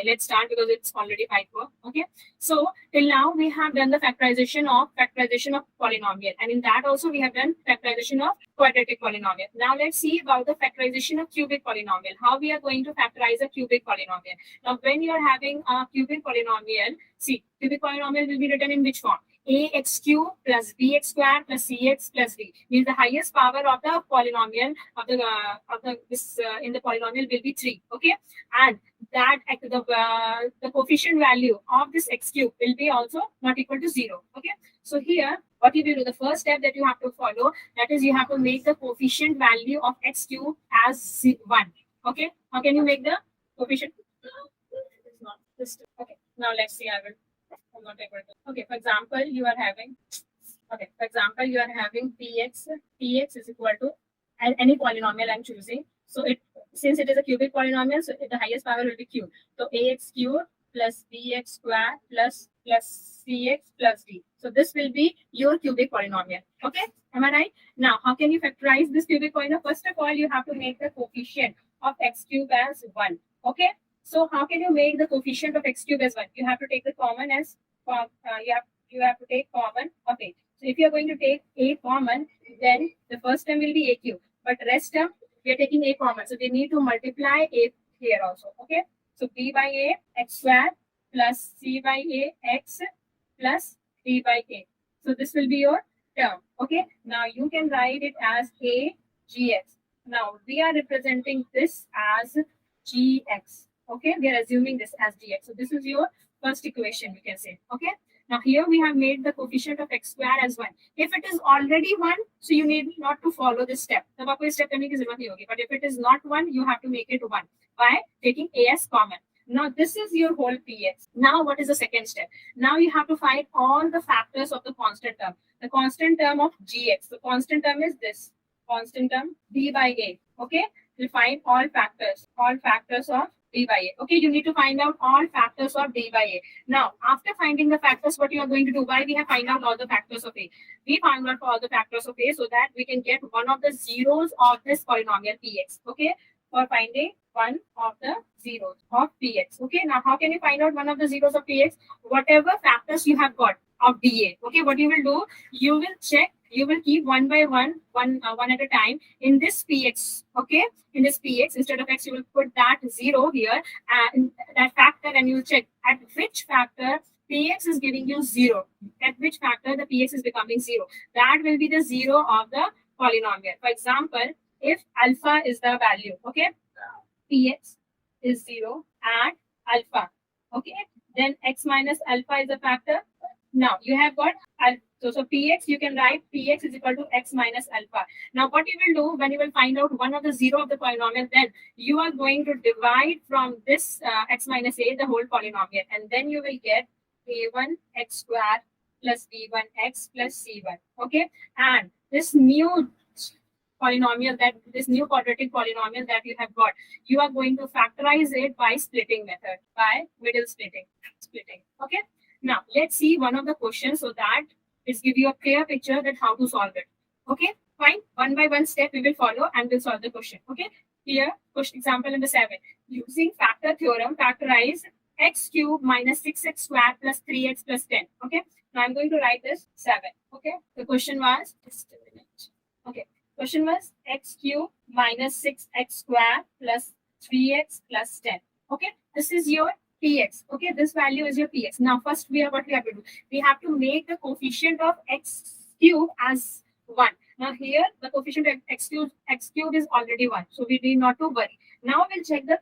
Okay, let's start because it's already 5:04. Okay, so till now we have done the factorization of polynomial, and in that also we have done factorization of quadratic polynomial. Now let's see about the factorization of cubic polynomial. How we are going to factorize a cubic polynomial. Now, when you are having a cubic polynomial, see, cubic polynomial will be written in which form? Ax cube plus bx square plus cx plus d means the highest power of the polynomial of the in the polynomial will be 3. Okay, and that the coefficient value of this x cube will be also not equal to 0. Okay, so here what you will do, the first step that you have to follow, that is you have to make the coefficient value of x cube as 1. Okay, how can you make the coefficient? It's not this. Okay, now let's see. I'm not able to. Okay, for example, you are having px is equal to any polynomial I'm choosing. So since it is a cubic polynomial, so the highest power will be cube. So ax cube plus bx square plus cx plus d. So this will be your cubic polynomial. Okay, am I right? Now, how can you factorize this cubic polynomial? First of all, you have to make the coefficient of x cube as 1. Okay, so how can you make the coefficient of x cube as 1? You have to take the common as you have to take common of a. So if you are going to take a common, then the first term will be a cube, but rest term we are taking a common. So we need to multiply a here also. Okay, so b by a x square plus c by a x plus d by a. So this will be your term. Okay, now you can write it as a gx. Now we are representing this as gx. Okay, we are assuming this as gx. So this is your first equation, we can say. Okay, now here we have made the coefficient of x square as 1. If it is already 1, so you need not to follow this step. But if it is not 1, you have to make it 1 by taking a as common. Now this is your whole px. Now what is the second step? Now you have to find all the factors of the constant term. The constant term of gx. The constant term is this. Constant term d by a. Okay, we find all factors of d by a. Okay, you need to find out all factors of d by a. Now, after finding the factors, what you are going to do? Why we have find out all the factors of a? We found out all the factors of a so that we can get one of the zeros of this polynomial px. Okay, for finding one of the zeros of px. Okay, now how can you find out one of the zeros of px? Whatever factors you have got of dA. Okay, what you will do? You will check. You will keep one by one at a time in this px. Okay, in this px, instead of x, you will put that 0 here and that factor, and you will check at which factor px is giving you 0. At which factor the px is becoming 0. That will be the 0 of the polynomial. For example, if alpha is the value, okay, px is 0 at alpha. Okay, then x minus alpha is a factor. Now you have got so px, you can write px is equal to x minus alpha. Now what you will do when you will find out one of the 0 of the polynomial, then you are going to divide from this x minus a the whole polynomial, and then you will get a1 x square plus b1 x plus c1. Okay, and this new polynomial, that this new quadratic polynomial that you have got, you are going to factorize it by splitting method, by middle splitting. Okay, now let's see one of the questions so that it's give you a clear picture that how to solve it. Okay, fine. One by one step we will follow and we'll solve the question. Okay, here question example number 7. Using factor theorem, factorize x cube minus 6x square plus 3x plus 10. Okay, now I'm going to write this 7. Okay, the question was just a minute. Okay, question was x cube minus 6x square plus 3x plus 10. Okay, this is your px. Okay, this value is your px. Now first what we have to do, we have to make the coefficient of x cube as 1. Now here the coefficient of x cube is already 1, so we need not to worry. Now we'll check the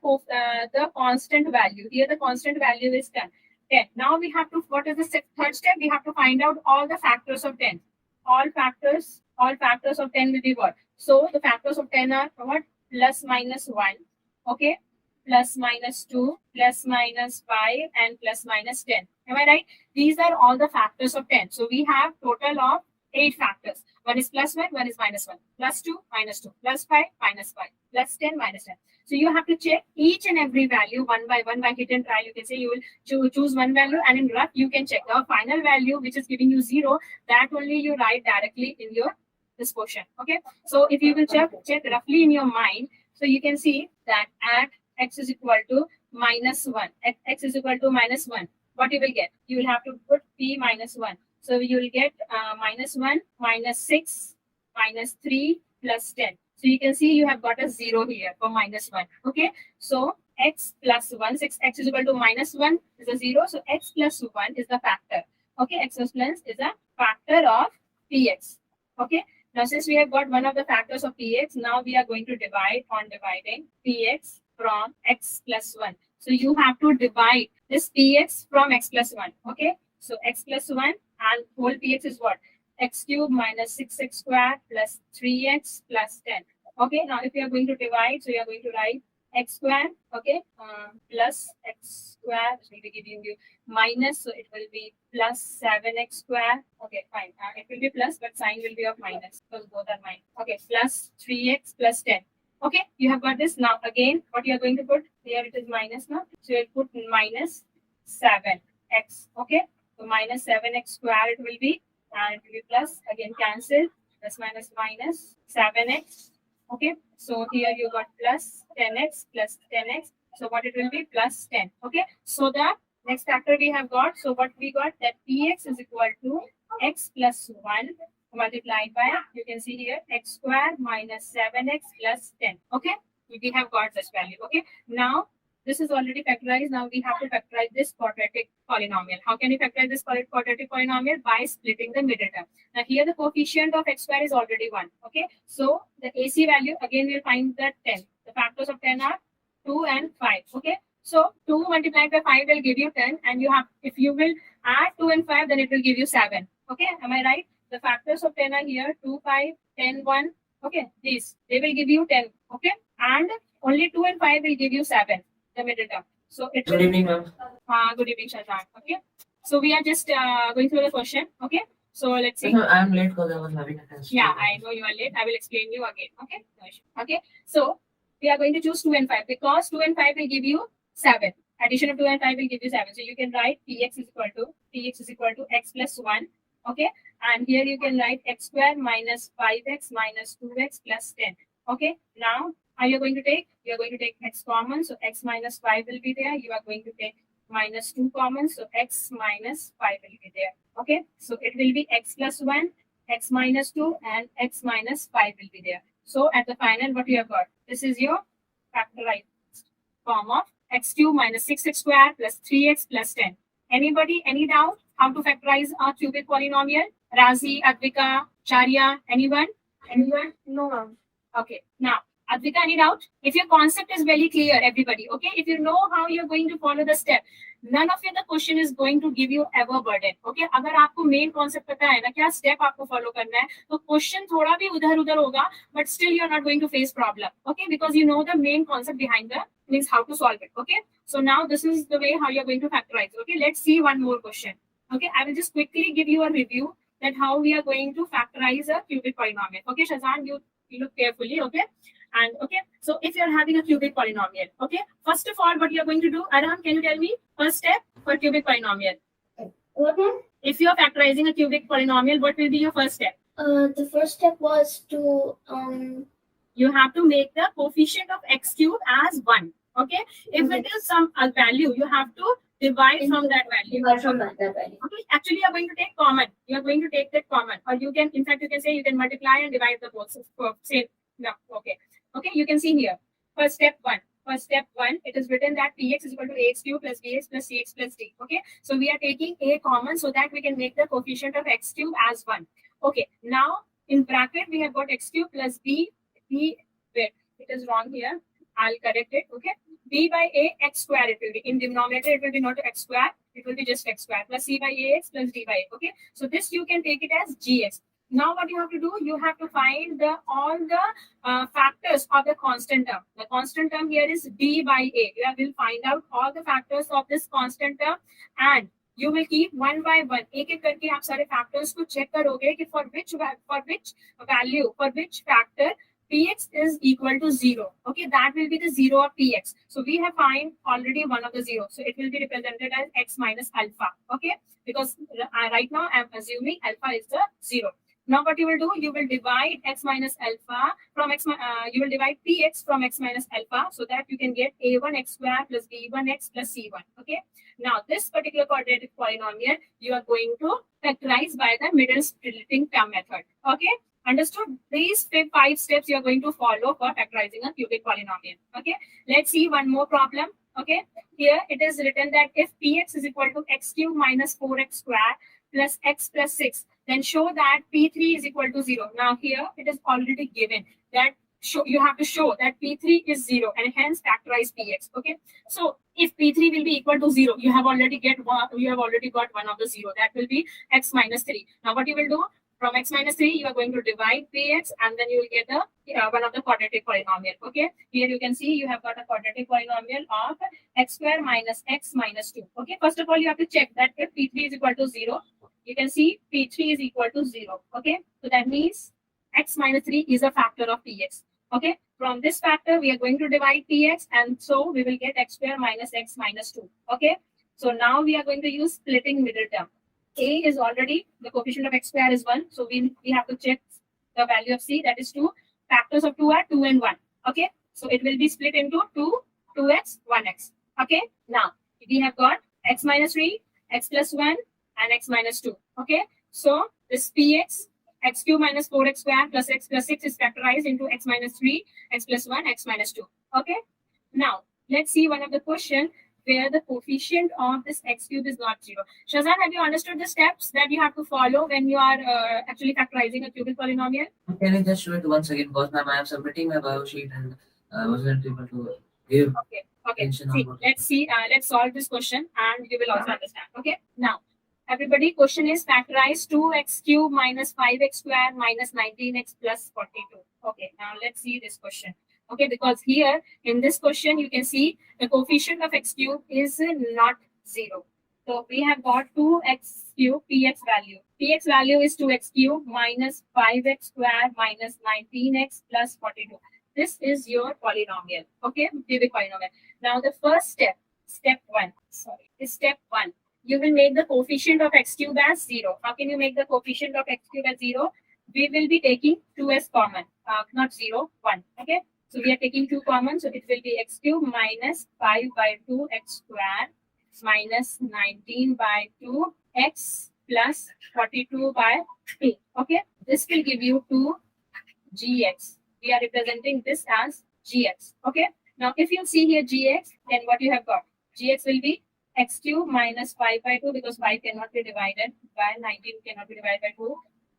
constant value. Here the constant value is 10. Now we have to, what is the third step? We have to find out all the factors of 10. All factors of 10 will be what? So the factors of 10 are what? Plus minus 1. Okay, plus minus 2, plus minus 5, and plus minus 10. Am I right? These are all the factors of 10. So we have total of 8 factors. One is plus 1, one is minus 1, plus 2, minus 2, plus 5, minus 5, plus 10, minus 10. So you have to check each and every value one by hit and try. You can say you will choose one value, and in rough you can check the final value which is giving you 0. That only you write directly in your this question. Okay. So if you will check roughly in your mind, so you can see that at x is equal to minus 1, x is equal to minus 1, what you will get? You will have to put p minus 1. So you will get minus 1, minus 6, minus 3, plus 10. So you can see you have got a 0 here for minus 1. Okay. So x plus 1, 6x is equal to minus 1 is a 0. So x plus 1 is the factor. Okay. X plus 1 is a factor of px. Okay. Now since we have got one of the factors of px, now we are going to divide on dividing px from x plus 1. So you have to divide this px from x plus 1. Okay. So x plus 1 and whole px is what? X cube minus 6x square plus 3x plus 10. Okay, now if you are going to divide, so you are going to write x square, okay, plus x square, which will be giving you minus, so it will be plus 7x square. Okay, fine. It will be plus, but sign will be of minus because both are minus. Okay, plus 3x plus 10. Okay, you have got this. Now again, what you are going to put here, it is minus now. So you put minus 7x. Okay, so minus 7x square it will be, and it will be plus, again cancel, plus minus minus 7x. Okay, so here you got plus 10x plus 10x. So what it will be? Plus 10. Okay, so the next factor we have got, so what we got, that px is equal to x plus 1 multiplied by, you can see here, x square minus 7x plus 10. Okay, we have got this value. Okay, now this is already factorized. Now we have to factorize this quadratic polynomial. How can we factorize this quadratic polynomial? By splitting the middle term. Now here the coefficient of x square is already 1. Okay, so the AC value, again we'll find that 10. The factors of 10 are 2 and 5. Okay, so 2 multiplied by 5 will give you 10, and you have, if you will add 2 and 5, then it will give you 7. Okay, am I right? The factors of 10 are here 2, 5, 10, 1. Okay, these, they will give you 10. Okay, and only 2 and 5 will give you 7. The middle term. So it Good evening, ma'am. Good evening, Shazan. Okay. So we are just going through the question. Okay. So let's see. No, I am late because I was having a test. Yeah, I know you are late. I will explain you again. Okay. Okay. So we are going to choose 2 and 5 because 2 and 5 will give you 7. Addition of 2 and 5 will give you 7. So you can write px is equal to x plus 1. Okay. And here you can write x square minus 5x minus 2x plus 10. Okay. Now, how you are going to take? You are going to take x common. So x minus 5 will be there. You are going to take minus 2 common. So x minus 5 will be there. Okay. So it will be x plus 1, x minus 2, and x minus 5 will be there. So at the final, what you have got? This is your factorized form of x cube minus 6x square plus 3x plus 10. Anybody, any doubt how to factorize a cubic polynomial? Razi, Advika, Charya, anyone? Anyone? No, ma'am. Okay. Now, Advika, any doubt? If your concept is very clear, everybody, okay? If you know how you're going to follow the step, none of you the question is going to give you ever burden. Okay? अगर आपको main concept पता है ना क्या step आपको follow करना है, तो question थोड़ा भी उधर-उधर होगा, but still you're not going to face problem. Okay? Because you know the main concept behind the means how to solve it. Okay? So now this is the way how you're going to factorize. Okay? Let's see one more question. Okay? I will just quickly give you a review that how we are going to factorize a cubic polynomial. Okay, Shazan, you look carefully. Okay? And okay, so if you're having a cubic polynomial, okay, first of all, what you're going to do, Aram, can you tell me first step for cubic polynomial? Okay. If you're factorizing a cubic polynomial, what will be your first step? The first step was to You have to make the coefficient of x cube as 1. Okay, if it is some value, you have to divide from that value. divide from that value. Okay, actually you are going to take common. You are going to take that common, or you can, in fact, you can say you can multiply and divide the both. Same. No, okay. Okay, you can see here. First step 1. First step 1, it is written that px is equal to ax cube plus bx plus cx plus d. Okay, so we are taking a common so that we can make the coefficient of x cube as 1. Okay, now in bracket we have got x cube plus b. Wait, it is wrong here. I'll correct it. Okay, b by a x square it will be. In denominator it will be not x square. It will be just x square plus c by ax plus d by a. Okay, so this you can take it as gx. Now what you have to do, you have to find all the factors of the constant term. The constant term here is b by a. You will find out all the factors of this constant term and you will keep one by one. एक-एक करके आप सारे factors को check करोगे कि for which value, for which factor px is equal to 0. Okay, that will be the 0 of px. So we have find already one of the 0. So it will be represented as x minus alpha. Okay, because right now I am assuming alpha is the 0. Now what you will do, you will divide x minus alpha from you will divide px from x minus alpha, so that you can get a1x square plus b1x plus c1. Okay. Now this particular quadratic polynomial you are going to factorize by the middle splitting term method. Okay. Understood? These 5 steps you are going to follow for factorizing a cubic polynomial. Okay. Let's see one more problem. Okay. Here it is written that if px is equal to x cube minus 4x square plus x plus 6, then show that p3 is equal to 0. Now here it is already given that you have to show that p3 is 0 and hence factorize px. Okay. So if p3 will be equal to 0, you have already got one of the 0. That will be x minus 3. Now what you will do? From x minus 3, you are going to divide px and then you will get the one of the quadratic polynomial. Okay. Here you can see you have got a quadratic polynomial of x square minus x minus 2. Okay. First of all, you have to check that if p3 is equal to 0, you can see p3 is equal to 0. Okay. So that means x minus 3 is a factor of px. Okay. From this factor, we are going to divide px and so we will get x square minus x minus 2. Okay. So now we are going to use splitting middle term. A is already, the coefficient of x square is 1. So we have to check the value of c, that is 2. Factors of 2 are 2 and 1. Okay. So it will be split into 2, 2x, 1x. Okay. Now we have got x minus 3, x plus 1 and x minus 2. Okay. So this px, x cube minus 4x square plus x plus 6 is factorized into x minus 3, x plus 1, x minus 2. Okay. Now let's see one of the question where the coefficient of this x cube is not 0. Shazan, have you understood the steps that you have to follow when you are actually factorizing a cubic polynomial? Can you just show it once again? Because ma'am, I am submitting my bio sheet and I wasn't able to give attention on what. Let's solve this question and you will also understand. Okay. Now, everybody, question is factorize 2x cube minus 5x square minus 19x plus 42. Okay. Now let's see this question. Okay, because here in this question you can see the coefficient of x cube is not 0. So we have got 2x cube px value. Px value is 2x cube minus 5x square minus 19x plus 42. This is your polynomial. Okay, cubic polynomial. Now the first step, step 1. You will make the coefficient of x cube as 0. How can you make the coefficient of x cube as 0? We will be taking 2 as common, not 0, 1. Okay. So we are taking 2 common, so it will be x cube minus 5 by 2 x square minus 19 by 2 x plus 42 by 2. Okay, this will give you 2 gx. We are representing this as gx. Okay, now if you see here gx, then what you have got? Gx will be x cube minus 5 by 2 because 5 cannot be divided by 19 cannot be divided by 2,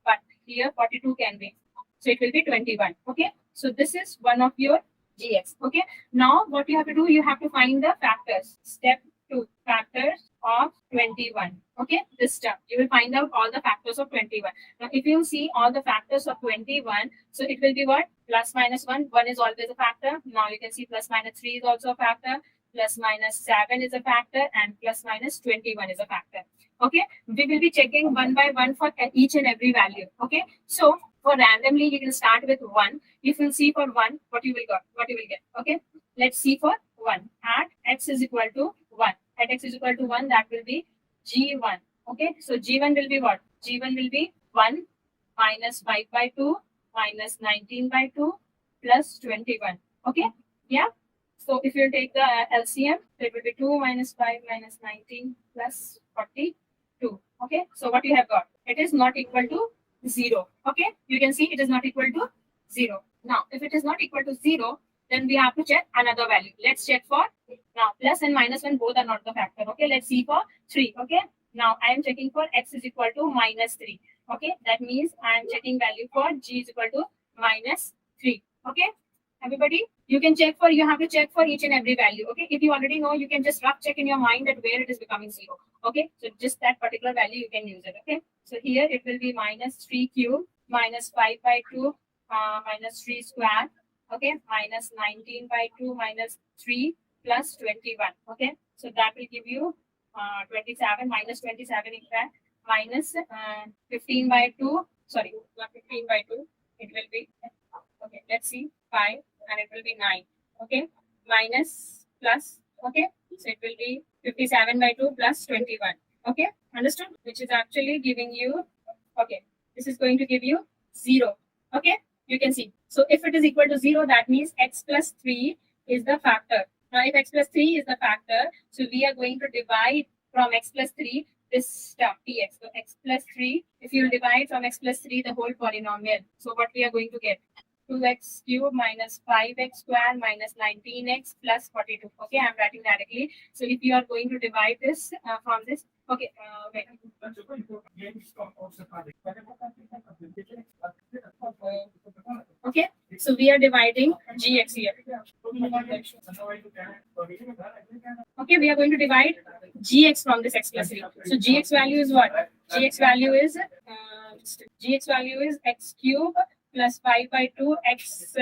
but here 42 can be. So it will be 21. Okay. So this is one of your gx. Okay. Now what you have to do, you have to find the factors. Step 2, factors of 21. Okay. This step, you will find out all the factors of 21. Now if you see all the factors of 21, so it will be what? Plus minus 1. 1 is always a factor. Now you can see plus minus 3 is also a factor. Plus minus 7 is a factor and plus minus 21 is a factor. Okay. We will be checking one by one for each and every value. Okay. So for randomly, you can start with 1. If you see for 1, what you will get. Okay. Let's see for 1. At x is equal to 1. At x is equal to 1, that will be g1. Okay. So g1 will be what? G1 will be 1 minus 5 by 2 minus 19 by 2 plus 21. Okay. Yeah. So if you take the LCM, it will be 2 minus 5 minus 19 plus 42. Okay. So what you have got? It is not equal to 0. Okay. You can see it is not equal to 0. Now, if it is not equal to 0, then we have to check another value. Let's check for now plus and minus 1 both are not the factor. Okay. Let's see for 3. Okay. Now I am checking for x is equal to minus 3. Okay. That means I am checking value for g is equal to minus 3. Okay. Everybody, you have to check for each and every value. Okay. If you already know, you can just rough check in your mind that where it is becoming 0. Okay. So just that particular value, you can use it. Okay. So here it will be minus 3 cube minus 5 by 2 minus 3 square. Okay. Minus 19 by 2 minus 3 plus 21. Okay. So that will give you 27 minus 27 in fact minus 15 by 2. Sorry, not 15 by 2. It will be, okay, let's see, 5 and it will be 9. Okay. Minus plus. Okay. So it will be 57 by 2 plus 21. Okay. Understood? Which is actually giving you, okay, this is going to give you 0. Okay, you can see. So if it is equal to 0, that means x plus 3 is the factor. Now, if x plus 3 is the factor, so we are going to divide from x plus 3 this term px. So x plus 3, if you will divide from x plus 3 the whole polynomial, so what we are going to get? 2x cube minus 5x square minus 19x plus 42. Okay, I'm writing directly. So if you are going to divide this from this, okay, wait. Okay, so we are dividing gx here. Okay, we are going to divide gx from this x plus 3. So gx value is what? Gx value is x cube plus 5 by 2 x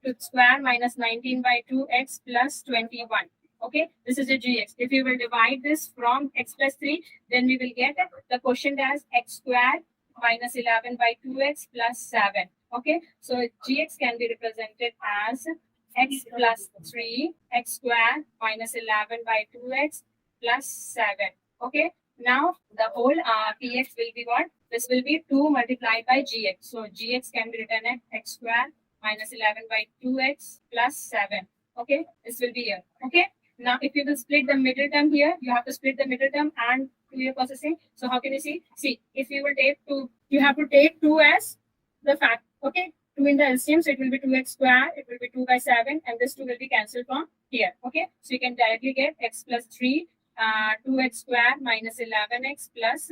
to square minus 19 by 2 x plus 21. Okay, this is a gx. If we will divide this from x plus 3, then we will get the quotient as x squared minus 11 by 2x plus 7. Okay, so gx can be represented as x plus 3 x squared minus 11 by 2x plus 7. Okay, now the whole px will be what? This will be 2 multiplied by gx. So gx can be written as x squared minus 11 by 2x plus 7. Okay, this will be here. Okay, now if you will split the middle term here, you have to split the middle term and do your processing. So how can you see? See, if you will take 2, you have to take 2 as the fact. Okay, 2 in the LCM, so it will be 2x squared, it will be 2 by 7, and this 2 will be cancelled from here. Okay, so you can directly get x plus 3, 2x squared minus 11x plus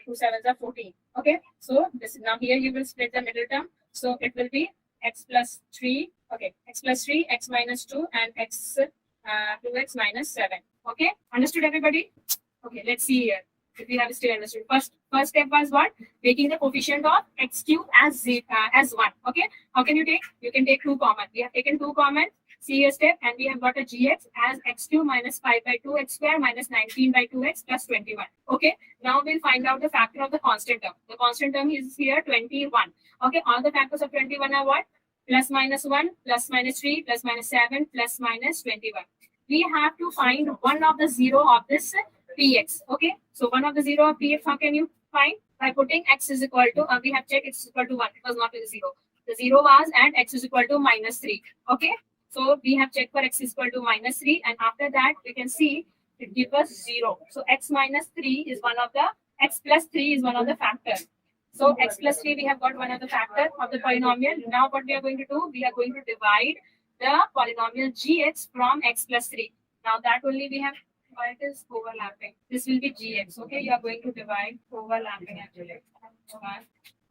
2 7s are 14. Okay, so this now here you will split the middle term, so it will be x plus 3. Okay, x plus 3, x minus 2, and x 2x minus 7. Okay, understood everybody? Okay, let's see here if we have still understood. First step was what? Taking the coefficient of x cube as 1. Okay, how can you take? You can take 2 common. We have taken 2 common. See your step, and we have got a gx as x cube minus 5 by 2 x square minus 19 by 2x plus 21. Okay, now we'll find out the factor of the constant term. The constant term is here 21. Okay, all the factors of 21 are what? Plus minus 1, plus minus 3, plus minus 7, plus minus 21. We have to find one of the 0 of this px. Okay, so one of the 0 of px, how can you find? By putting x is equal to, we have checked x is equal to 1. It was not a 0. The 0 was at x is equal to minus 3. Okay, so we have checked for x is equal to minus 3, and after that we can see it gives us 0. So x minus 3 is one of the, x plus 3 is one of the factors. So x plus 3, we have got one of the factor of the polynomial. Now what we are going to do? We are going to divide the polynomial gx from x plus 3. Now that only we have, why it is overlapping. This will be gx. Okay, you are going to divide overlapping actually.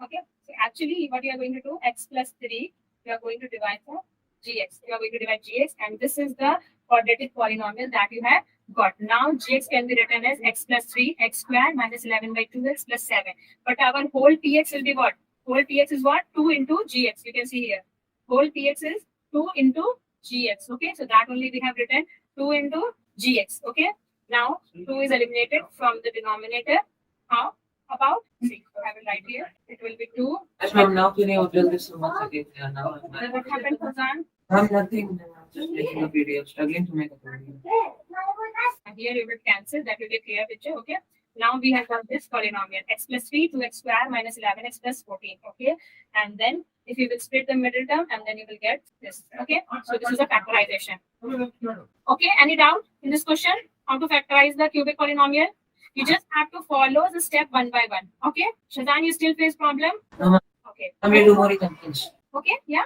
Okay, so actually what you are going to do, x plus 3, you are going to divide for gx. You are going to divide gx, and this is the quadratic polynomial that you have got. Now gx can be written as x plus 3 x squared minus 11 by 2x plus 7. But our whole px will be what? Whole px is what? 2 into gx. You can see here. Whole px is 2 into gx. Okay, so that only we have written 2 into gx. Okay, now 2 is eliminated from the denominator. How about? See, I will write here. It will be 2. Yes, ma'am. Now can you upload this once again? Yeah, now. What happened, Fazan? Ma'am, nothing. Just making a PDF. Struggling to make a video. Here you will cancel. That will be a clear picture. Okay. Now we have got this polynomial x plus 3 2x square minus 11x plus 14. Okay, and then if you will split the middle term, and then you will get this. Okay, so this is a factorization. Okay, any doubt in this question? How to factorize the cubic polynomial? You just have to follow the step one by one. Okay, Shazan, you still face problem? No, ma'am. Okay. I'm going to do more examples. Okay, yeah.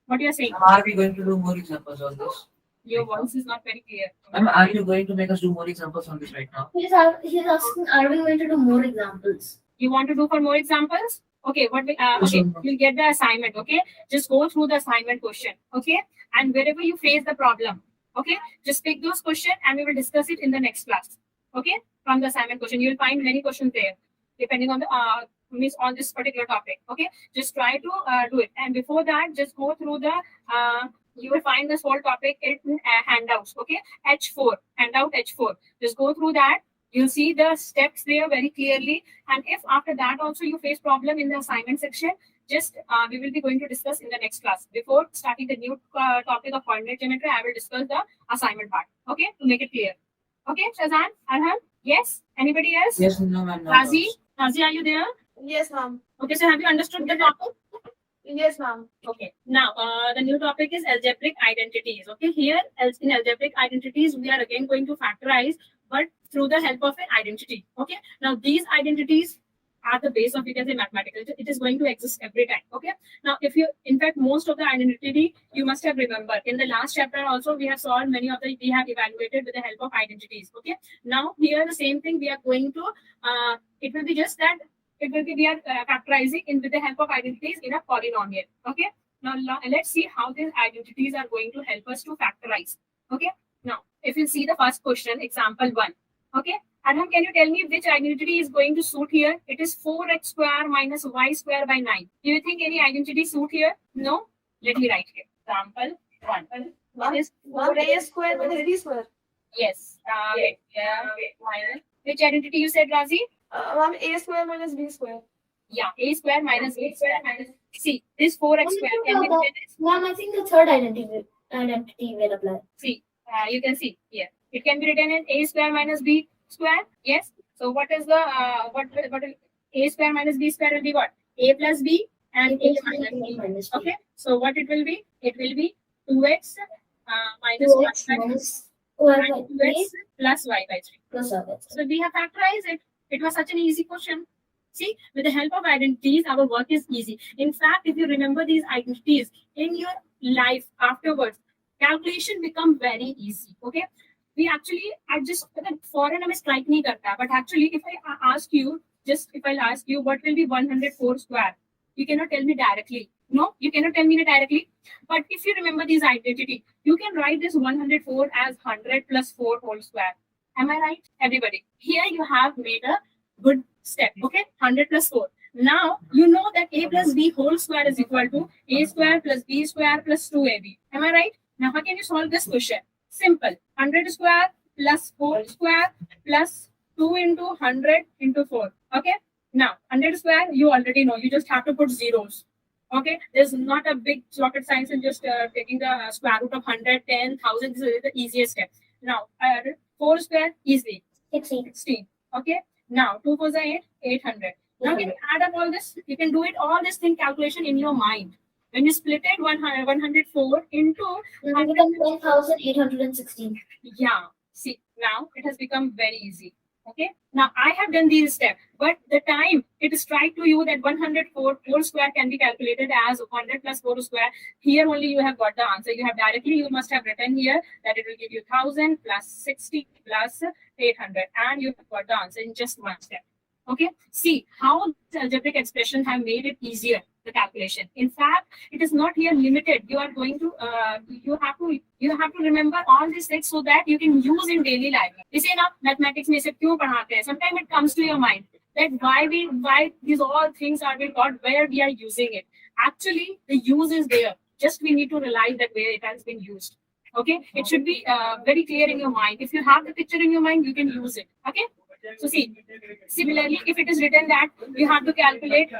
What you are saying? Are we going to do more examples on this? Your voice is not very clear. Ma'am, are you going to make us do more examples on this right now? He's asking, are we going to do more examples? You want to do for more examples? Okay, what we, okay, you'll get the assignment. Okay, just go through the assignment question. Okay, and wherever you face the problem, okay, just take those questions and we will discuss it in the next class. Okay, from the assignment question, you will find many questions there, depending on the means on this particular topic. Okay, just try to do it, and before that, just go through the you will find this whole topic in handouts. Okay, H4 handout H4. Just go through that. You'll see the steps there very clearly. And if after that also you face problem in the assignment section, just we will be going to discuss in the next class. Before starting the new topic of coordinate geometry, I will discuss the assignment part. Okay, to make it clear. Okay, Shazan, Arhan, yes. Anybody else? Yes, no, ma'am. No, Razi, are you there? Yes, ma'am. Okay, so have you understood the topic? Yes, ma'am. Okay, now the new topic is algebraic identities. Okay, here in algebraic identities, we are again going to factorize, but through the help of an identity. Okay, now these identities are the base of, you can say, mathematical. It is going to exist every time. Okay, now if you, in fact, most of the identity you must have remembered in the last chapter also, we have solved many of the, we have evaluated with the help of identities. Okay, now here the same thing we are going to, it will be just that it will be, we are factorizing in with the help of identities in a polynomial. Okay, now let's see how these identities are going to help us to factorize. Okay, now if you see the first question, example 1. Okay, Arham, can you tell me which identity is going to suit here? It is 4x square minus y square by 9. Do you think any identity suit here? No? Let me write here. Example 1. What is 4a square minus b square. Yes. Minus. Which identity you said, Razi? Ma'am, a square minus b square. Yeah, a square minus b square minus. See, this 4x square can be written as. Ma'am, I think the third identity will apply. See, you can see here. It can be written as a square minus b square. Yes. So what is the what a square minus b square will be what? A plus b and a minus b. Okay. So what it will be? It will be 2x minus 2x plus y by 3. So we have factorized it. It was such an easy question. See, with the help of identities, our work is easy. In fact, if you remember these identities in your life afterwards, calculation become very easy. Okay, we actually, I just foreign हमें strike नहीं करता, but actually if I ask you, just if I'll ask you what will be 104 square, you cannot tell me directly. No, you cannot tell me directly. But if you remember these identity, you can write this 104 as 100 plus 4 whole square. Am I right, everybody? Here you have made a good step. Okay, 100 plus 4. Now you know that a plus b whole square is equal to a square plus b square plus 2ab. Am I right? Now how can you solve this question? Simple. 100 square plus 4 square plus 2 into 100 into 4. Okay. Now 100 square you already know. You just have to put zeros. Okay. There's not a big rocket science in just taking the square root of 100, 10,000. This is the easiest step. Now 4 square easily 16. Okay. Now 2 4 8, 800. Now can you add up all this? You can do it all this thing calculation in your mind. When you split it 104 into 10,816. Yeah. See, now it has become very easy. Okay. Now I have done these steps, but the time it is strike to you that 104 whole square can be calculated as 100 plus 4 square. Here only you have got the answer. You have directly, you must have written here that it will give you 1000 plus 60 plus 800, and you have got the answer in just one step. Okay. See how the algebraic expression have made it easier, the calculation. In fact, it is not here limited. You are going to you have to remember all these things so that you can use in daily life. You say now mathematics में से क्यों पढ़ाते हैं? Sometimes it comes to your mind that why these all things are being taught, where we are using it. Actually, the use is there. Just we need to realize that where it has been used. Okay, it should be very clear in your mind. If you have the picture in your mind, you can use it. Okay. So see, similarly, if it is written that you have to calculate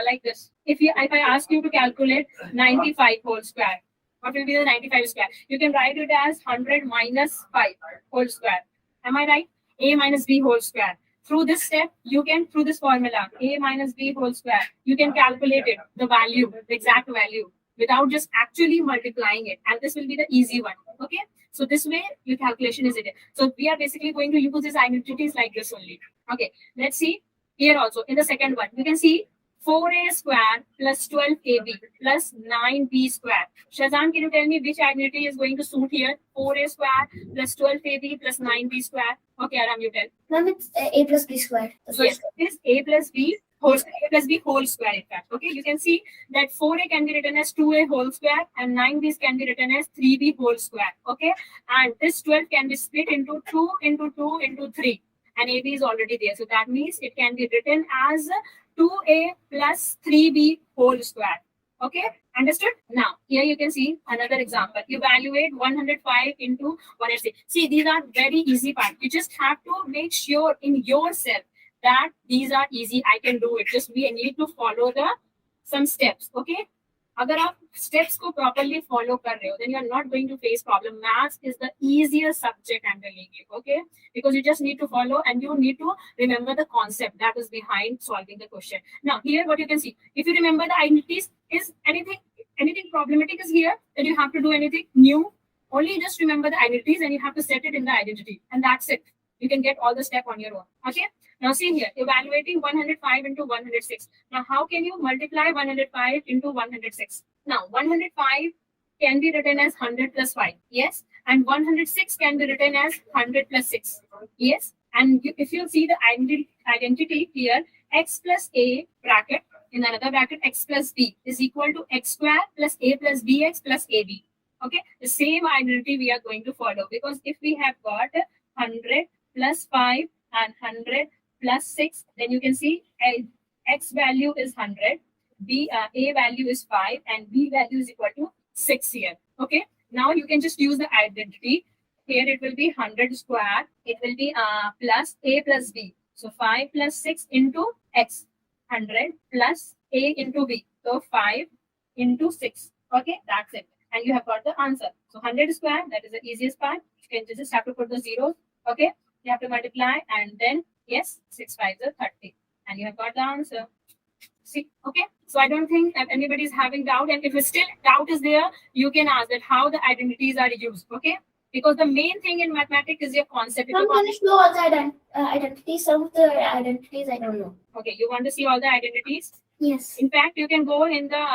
like this. If I ask you to calculate 95 whole square, what will be the 95 square? You can write it as 100 minus 5 whole square. Am I right? A minus b whole square. Through this step, you can, through this formula, a minus b whole square, you can calculate it, the value, the exact value, without just actually multiplying it. And this will be the easy one. Okay. So this way your calculation is it. So we are basically going to use these identities like this only. Okay. Let's see here also in the second one. You can see 4a square plus 12ab plus 9b square. Shazan, can you tell me which identity is going to suit here? 4a square plus 12ab plus 9b square. Okay, Aram, you tell. Ma'am, it's a plus b square. So yes, it is a plus b whole square in fact. Okay, you can see that 4a can be written as 2a whole square and 9b can be written as 3b whole square. Okay, and this 12 can be split into 2 into 2 into 3, and ab is already there. So that means it can be written as 2a plus 3b whole square. Okay, understood? Now, here you can see another example. Evaluate 105 into 106. See, these are very easy parts. You just have to make sure in yourself that these are easy. I can do it. Just we need to follow some steps. Okay, अगर आप steps को properly follow कर रहे हो, then you are not going to face problem. Maths is the easiest subject I'm telling you, okay? Because you just need to follow and you need to remember the concept that is behind solving the question. Now, here what you can see, if you remember the identities, is anything problematic is here, then you have to do anything new. Only just remember the identities and you have to set it in the identity, and that's it. You can get all the step on your own, okay? Now see here, evaluating 105 into 106. Now how can you multiply 105 into 106? Now 105 can be written as 100 plus 5, yes, and 106 can be written as 100 plus 6, yes. And if you see the identity here, x plus a bracket, in another bracket x plus b is equal to x square plus a plus bx plus ab. Okay, the same identity we are going to follow, because if we have got 100 plus 5 and 100 plus 6, then you can see x value is 100, a value is 5, and b value is equal to 6 here. Okay, now you can just use the identity. Here it will be 100 square, it will be plus a plus b. So 5 plus 6 into x, 100 plus a into b. So 5 into 6. Okay, that's it. And you have got the answer. So 100 square, that is the easiest part. You can just have to put the zeros. Okay, you have to multiply, and then yes, 6 5s are 30. And you have got the answer. See, okay. So I don't think that anybody is having doubt. And if still doubt is there, you can ask that how the identities are used. Okay. Because the main thing in mathematics is your concept. I'm going to show all the identities. Some of the identities I don't know. Okay, you want to see all the identities? Yes. In fact, you can go in the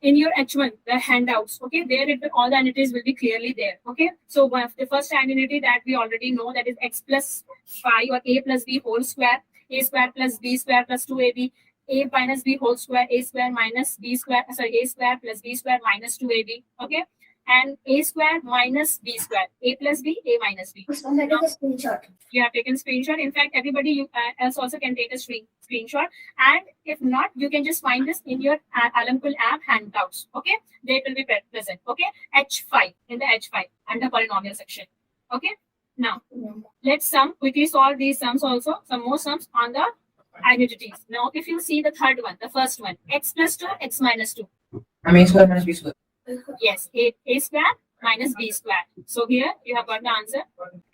in your H1, the handouts. Okay, there it will, all the identities will be clearly there. Okay, so one of the first identity that we already know, that is x plus 5 or a plus b whole square, a square plus b square plus 2ab, a minus b whole square, a square minus b square, sorry, a square plus b square minus 2ab. Okay, and a square minus b square, a plus b, a minus b. So I'm going to take a screenshot. You have taken screenshot. In fact, everybody else also can take a screenshot. And if not, you can just find this in your Alamkul app handouts. Okay, they will be present. Okay, H5 in the H5 under polynomial section. Okay, now let's quickly solve these sums also. Some more sums on the identities. Now, if you see the third one, the first one, x plus 2, x minus 2. A square minus b square. Yes, a square minus b square. So here you have got the answer,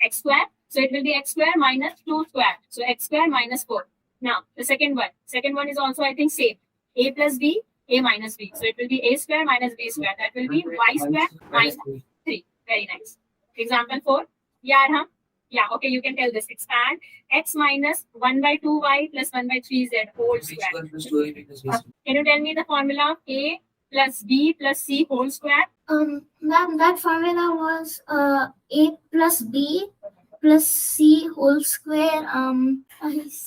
x square. So it will be x square minus 2 square. So x square minus 4. Now the second one is also, I think, same, a plus b, a minus b. So it will be a square minus b square. That will be y square minus 3. Very nice. Example 4. Yeah, okay, you can tell this. Expand x minus 1 by 2y plus 1 by 3z whole square. Can you tell me the formula of a plus b plus c whole square? That formula was a plus b plus c whole square.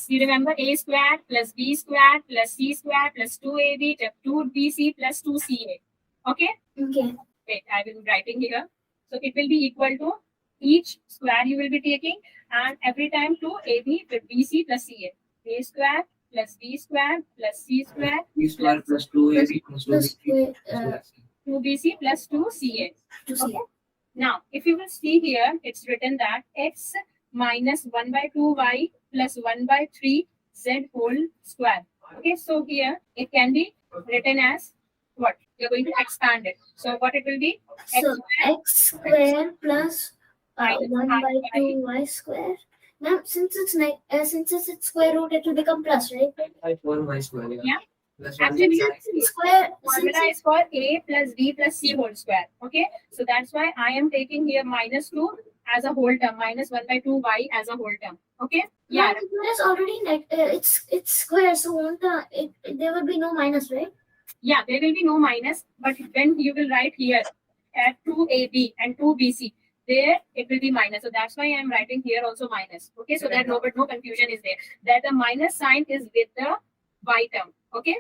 You remember a square plus b square plus c square plus 2ab 2bc plus 2ca. Okay? Okay. Wait, I will be writing here. So it will be equal to each square you will be taking, and every time 2ab with bc plus ca. A square plus b square plus c square B square plus 2ab plus 2bc plus 2ca. Okay. Now, if you will see here, it's written that x minus 1 by 2y plus 1 by 3z whole square. Okay, so here it can be written as what? You're going to expand it. So what it will be? So x square plus 1 by 2y square. Now, since it's square root, it will become plus, right? 4y square. Yeah. Plus Actually, Square. formula is for a plus b plus c whole square. Okay, so that's why I am taking here minus 2 as a whole term, minus 1 by 2y as a whole term. Okay, Yeah, there is already it's square, so there will be no minus, right? Yeah, there will be no minus, but when you will write here at 2ab and 2bc, there it will be minus. So that's why I am writing here also minus. Okay, so that no confusion is there. That the minus sign is with the y term. Okay,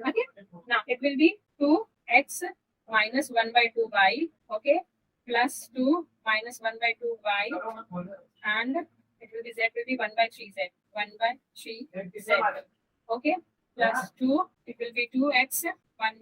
okay. Now it will be 2x minus 1 by 2y. Okay, plus 2 minus 1 by 2y, and it will be z will be 1 by 3z. 1 by 3z. Okay, plus 2, it will be 2x 1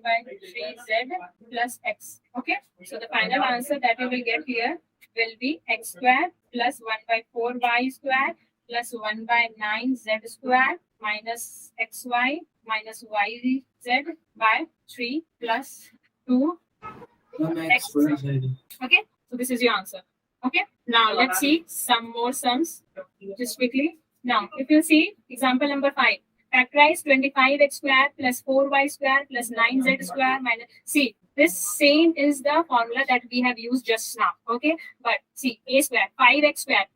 by 3z plus x. Okay, so the final answer that you will get here will be x square plus 1 by 4y square plus 1 by 9z square minus xy minus yz by 3 plus X square side. Okay, so this is your answer. Okay, now let's see some more sums just quickly. Now, if you see example number 5, factorize 25x square plus 4y square plus 9z square minus. See, this same is the formula that we have used just now. Okay, but see, a square 5x square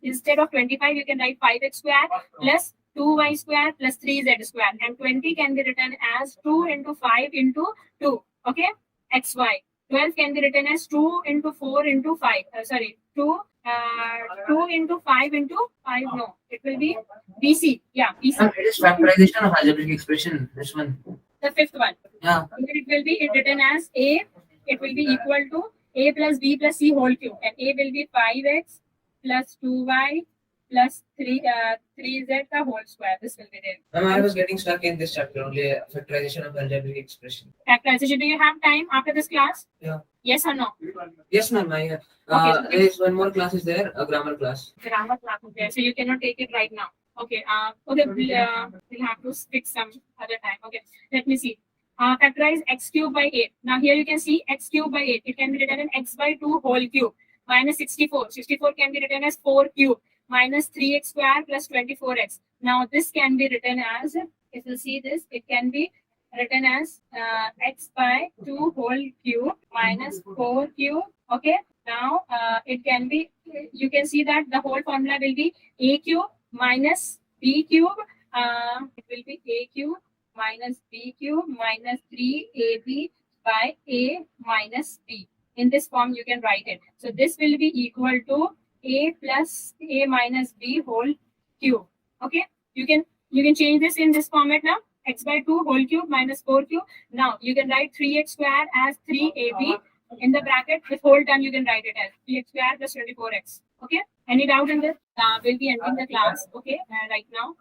instead of 25 you can write 5x square plus 2y square plus 3z square, and 20 can be written as 2 into 5 into 2. Okay, xy. 12 can be written as 2 into 4 into 5. 2 into 5 into 5. No, it will be BC. Yeah, BC. It is factorization of algebraic expression. This one. The fifth one. Yeah. It will be written as A. It will be equal to A plus B plus C whole cube. And A will be 5x plus 2y plus 3z the whole square. This will be there. I was getting stuck in this chapter only. Factorization of algebraic expression. Factorization. Do you have time after this class? Yeah. Yes or no? Yes, ma'am. Okay, There is one more class is there, a grammar class. Grammar class is there, so you cannot take it right now. Okay. Okay. We'll have to fix some other time. Okay. Let me see. Factorize x cube by 8. Now here you can see x cube by 8. It can be written in x by 2 whole cube minus 64. 64 can be written as 4 cube minus 3x square plus 24x. Now this can be written as, if you see this, it can be written as x by 2 whole cube minus 4 cube. Okay. Now it can be, you can see that the whole formula will be a cube minus b cube. It will be a cube minus b cube minus 3ab by a minus b. In this form you can write it. So this will be equal to a plus a minus b whole cube. Okay, you can change this in this format now. X by 2 whole cube minus 4 cube. Now you can write 3x square as 3ab. In the bracket, this whole term you can write it as 3x square plus 24x. Okay, any doubt in this? We'll be ending the class. Okay, right now.